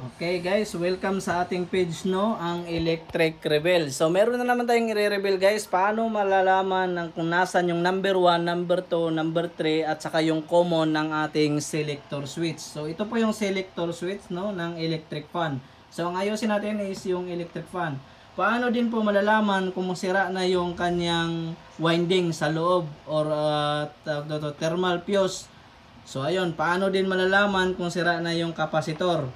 Okay guys, welcome sa ating page no, ang Electric Rebel. So meron na naman tayong i-reveal guys, paano malalaman ng kung nasan yung number 1, number 2, number 3 at saka yung common ng ating selector switch. So ito po yung selector switch no ng electric fan. So ang ayusin natin is yung electric fan. Paano din po malalaman kung sira na yung kanyang winding sa loob or thermal fuse. So ayun, paano din malalaman kung sira na yung kapasitor?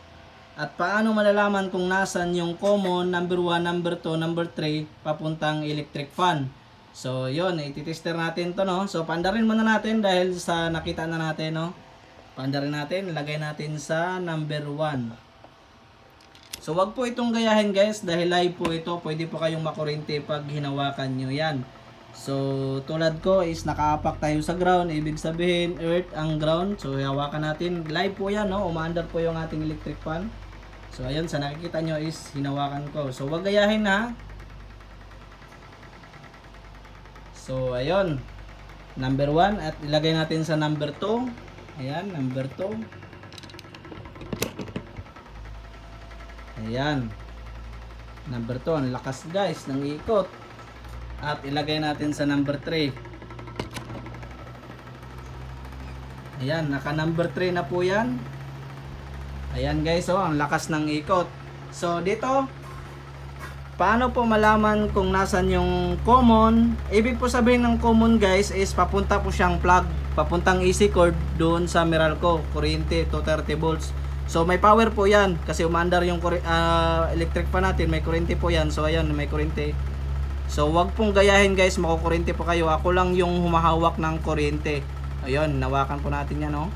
At paano malalaman kung nasan yung common, number 1, number 2, number 3, papuntang electric fan. So, yun, ititester natin to no. So, pandarin muna natin dahil sa nakita na natin, no. Pandarin natin, lagay natin sa number 1. So, wag po itong gayahin guys, dahil live po ito. Pwede po kayong makurente pag hinawakan nyo yan. So, tulad ko is nakaapak tayo sa ground. Ibig sabihin, earth ang ground. So, hawakan natin. Live po yan, no. Umaandar po yung ating electric fan. So, ayun, sa nakikita nyo is hinawakan ko. So, wag gayahin ha. So, ayun. Number 1 at ilagay natin sa number 2. Ayan, number 2. Ayan. Number 2. Ang lakas guys ng ikot. At ilagay natin sa number 3. Ayan, naka number 3 na po yan. Ayan guys, oh, ang lakas ng ikot. So dito, paano po malaman kung nasan yung common? Ibig po sabihin ng common guys is papunta po siyang plug, papuntang AC cord doon sa Meralco, kuryente 230 volts. So may power po yan kasi umaandar yung electric fan natin, may kuryente po yan. So ayan, may kuryente. So wag pong gayahin guys, makukuryente po kayo. Ako lang yung humahawak ng kuryente. Ayun, nawakan po natin yan, oh.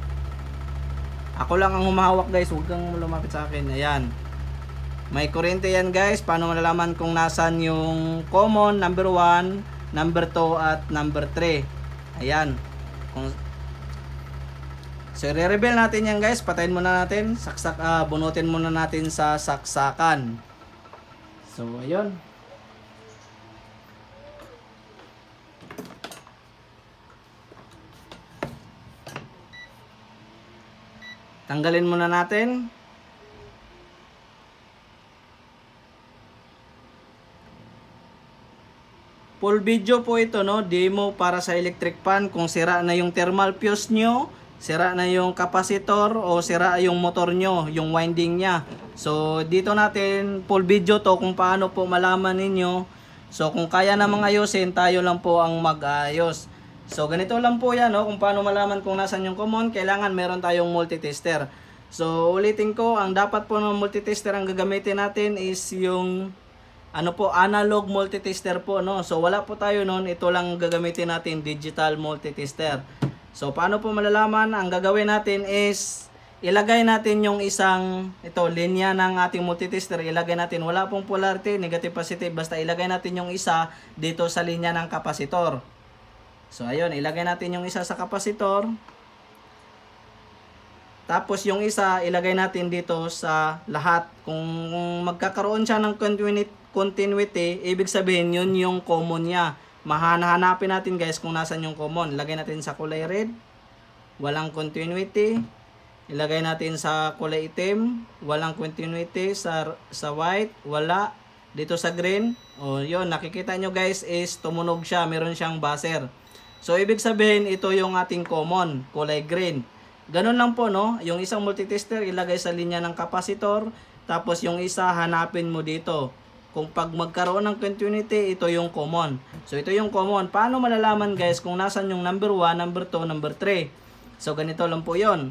Ako lang ang humahawak guys, huwag kang lumapit sa akin. Ayan. May kuryente yan guys. Paano malalaman kung nasan yung common, number 1, number 2 at number 3. Ayan. So i-reveal natin yan guys. Patayin muna natin. Bunutin muna natin sa saksakan. So ayun. Tanggalin muna natin. Full video po ito no, demo para sa electric fan. Kung sira na yung thermal fuse nyo, sira na yung kapasitor o sira yung motor nyo, yung winding nya. So dito natin full video to kung paano po malaman ninyo. So kung kaya namang ayusin, tayo lang po ang mag-ayos. So ganito lang po yan no, kung paano malaman kung nasan yung common. Kailangan meron tayong multitester. So ulitin ko, ang dapat po ng multitester ang gagamitin natin is yung analog multitester po no. So wala po tayo noon, ito lang gagamitin natin, digital multitester. So paano po malalaman? Ang gagawin natin is ilagay natin yung isang linya ng ating multitester, ilagay natin, wala pong polarity, negative positive, basta ilagay natin yung isa dito sa linya ng kapasitor. So ayun, ilagay natin yung isa sa kapasitor. Tapos yung isa ilagay natin dito sa lahat. Kung magkakaroon siya ng continuity, ibig sabihin yun yung common niya. Hanapin natin guys kung nasan yung common. Ilagay natin sa kulay red, walang continuity. Ilagay natin sa kulay itim, walang continuity. Sa white, wala. Dito sa green, yun, nakikita nyo guys is tumunog siya, meron siyang buzzer. So ibig sabihin ito yung ating common, kulay green. Ganun lang po no, yung isang multitester ilagay sa linya ng kapasitor, tapos yung isa hanapin mo dito. Kung pag magkaroon ng continuity, ito yung common. So ito yung common. Paano malalaman guys kung nasan yung number 1, number 2, number 3? So ganito lang po yon.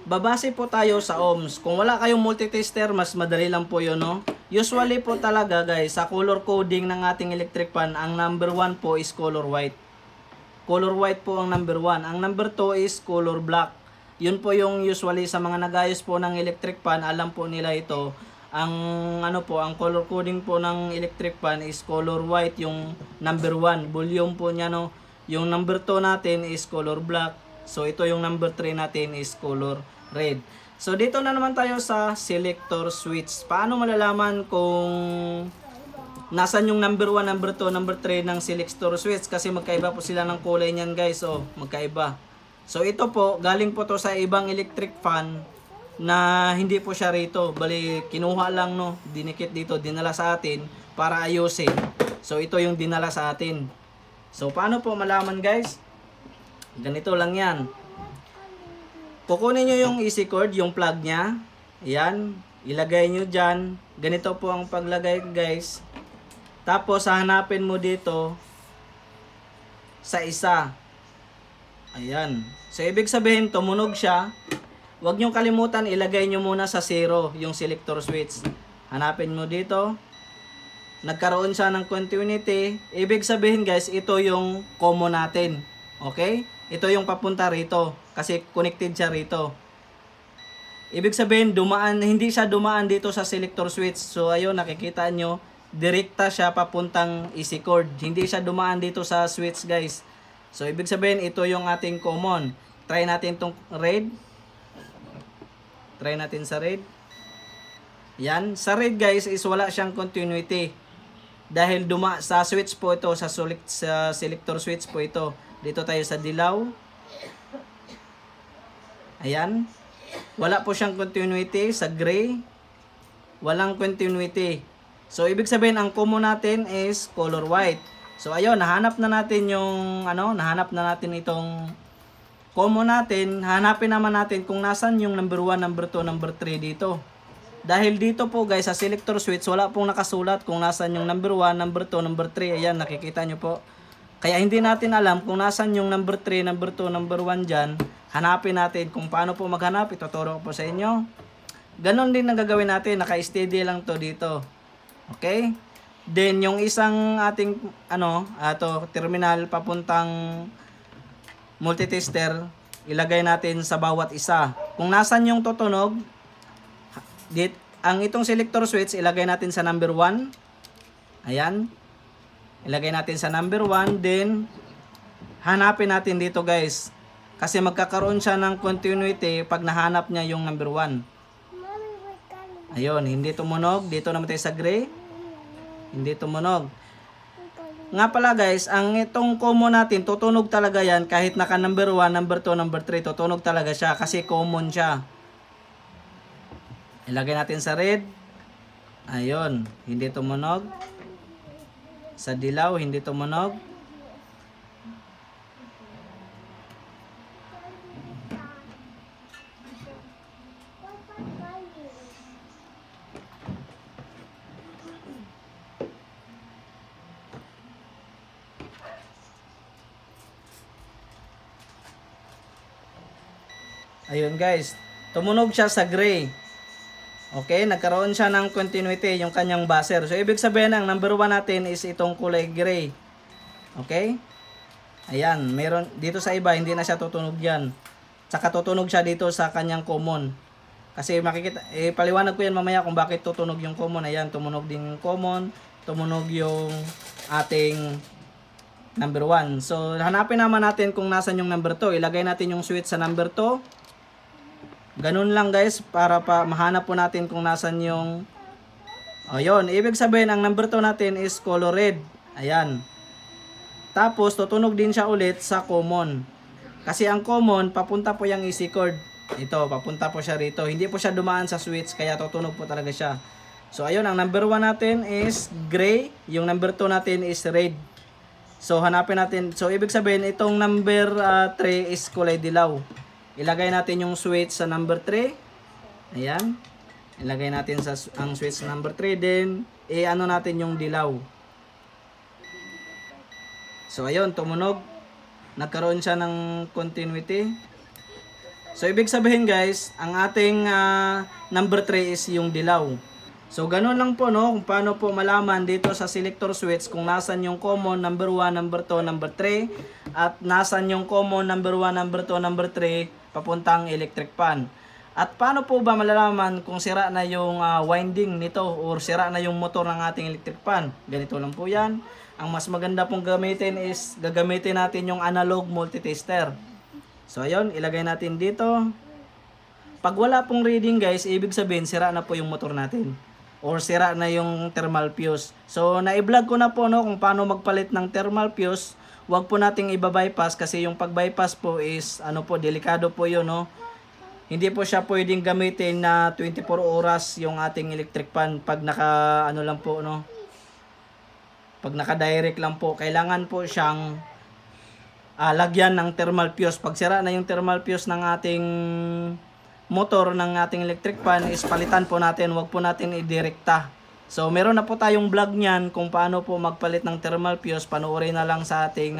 Babase po tayo sa ohms. Kung wala kayong multitester, mas madali lang po yun, no? Usually po talaga guys, sa color coding ng ating electric fan, ang number 1 po is color white. Color white po ang number 1. Ang number 2 is color black. Yun po yung usually sa mga nagayos po ng electric fan, alam po nila ito. Ang ang color coding po ng electric fan is color white, yung number 1. Volume po niya, no? Yung number 2 natin is color black. So ito yung number 3 natin is color red. So dito na naman tayo sa selector switch. Paano malalaman kung nasan yung number 1, number 2, number 3 ng selector switch? Kasi magkaiba po sila ng kulay niyan guys. So magkaiba. So ito po, galing po to sa ibang electric fan na hindi po siya rito. Bali, kinuha lang no, dinikit dito, dinala sa atin para ayusin. So ito yung dinala sa atin. So paano po malaman guys? Ganito lang yan. Kukunin nyo yung easy cord, yung plug nya. Ayan, ilagay nyo dyan. Ganito po ang paglagay guys. Tapos hahanapin mo dito sa isa. Ayan. So ibig sabihin tumunog siya. Huwag nyo kalimutan ilagay nyo muna sa 0 yung selector switch. Hanapin mo dito. Nagkaroon siya ng continuity. Ibig sabihin guys, ito yung common natin. Okay? Ito yung papunta rito. Kasi connected siya rito. Ibig sabihin, hindi siya dumaan dito sa selector switch. So ayun, nakikita nyo, direkta siya papuntang easy cord. Hindi siya dumaan dito sa switch guys. So ibig sabihin, ito yung ating common. Try natin tong red. Try natin sa red. Yan. Sa red guys is wala siyang continuity. Dahil sa switch po ito, sa selector switch po ito. Dito tayo sa dilaw. Ayan. Wala po siyang continuity. Sa gray, walang continuity. So ibig sabihin, ang common natin is color white. So ayun, nahanap na natin yung nahanap na natin itong common natin. Hanapin naman natin kung nasan yung number 1, number 2, number 3 dito. Dahil dito po guys sa selector switch wala pong nakasulat kung nasan yung number 1, number 2, number 3. Ayan, nakikita nyo po. Kaya hindi natin alam kung nasan yung number 3, number 2, number 1 dyan. Hanapin natin kung paano po maghanap. Ituturo ko po sa inyo. Ganon din ang gagawin natin. Naka-steady lang to dito. Okay? Then yung isang ating terminal papuntang multitester, ilagay natin sa bawat isa. Kung nasan yung tutunog, ang itong selector switch ilagay natin sa number 1. Ayan. Ilagay natin sa number 1, then hanapin natin dito guys. Kasi magkakaroon siya ng continuity pag nahanap niya yung number 1. Ayun, hindi tumunog. Dito naman tayo sa gray. Hindi tumunog. Nga pala guys, ang itong common natin, tutunog talaga yan kahit naka number 1, number 2, number 3, tutunog talaga siya kasi common siya. Ilagay natin sa red. Ayun, hindi tumunog. Sa dilaw, hindi tumunog. Ayun guys, tumunog siya sa gray. Okay, nagkaroon siya ng continuity yung kanyang buzzer. So ibig sabihin ang number 1 natin is itong kulay gray. Okay? Ayan, meron dito sa iba hindi na siya tutunog yan. Saka tutunog siya dito sa kanyang common. Kasi makikita, paliwanag ko yan mamaya kung bakit tutunog yung common. Ayan, tumunog din yung common, tumunog yung ating number 1. So hanapin naman natin kung nasan yung number 2. Ilagay natin yung switch sa number 2. Ganun lang guys, para pa mahanap po natin kung nasan yung ayun, ibig sabihin ang number 2 natin is color red. Ayan. Tapos tutunog din siya ulit sa common. Kasi ang common papunta po yung easy cord. Ito, papunta po siya rito. Hindi po siya dumaan sa switch kaya tutunog po talaga siya. So ayun, ang number 1 natin is gray, yung number 2 natin is red. So hanapin natin. So ibig sabihin itong number 3 is kulay dilaw. Ilagay natin yung switch sa number 3. Ayan. Ilagay natin ang switch sa number 3. Then, natin yung dilaw. So, ayun, tumunog. Nagkaroon siya ng continuity. So, ibig sabihin guys, ang ating number 3 is yung dilaw. So, ganun lang po, no? Kung paano po malaman dito sa selector switch kung nasan yung common number 1, number 2, number 3. At nasan yung common number 1, number 2, number 3 papuntang electric fan. At paano po ba malalaman kung sira na yung winding nito or sira na yung motor ng ating electric fan? Ganito lang po yan. Ang mas maganda pong gamitin is gagamitin natin yung analog multitester. So ayun, ilagay natin dito. Pag wala pong reading guys, ibig sabihin sira na po yung motor natin or sira na yung thermal fuse. So na-vlog ko na po no kung paano magpalit ng thermal fuse wag po nating iba-bypass kasi yung pag-bypass po is ano po, delikado po 'yun, no. Hindi po siya pwedeng gamitin na 24 oras yung ating electric fan pag naka ano lang po, no. Pag naka-direct lang po, kailangan po siyang lagyan ng thermal fuse. Pag sira na yung thermal fuse ng ating motor ng ating electric fan is palitan po natin, wag po natin idirekta. So meron na po tayong vlog niyan kung paano po magpalit ng thermal fuse. Panoorin na lang sa ating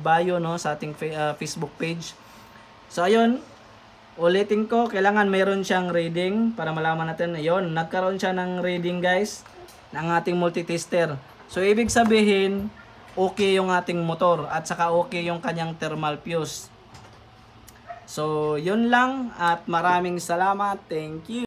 bio, no, sa ating Facebook page. So ayun, ulitin ko, kailangan mayroon siyang reading para malaman natin. Ayun, nagkaroon siya ng reading guys ng ating multitester. So ibig sabihin okay yung ating motor at saka okay yung kanyang thermal fuse. So yun lang at maraming salamat. Thank you.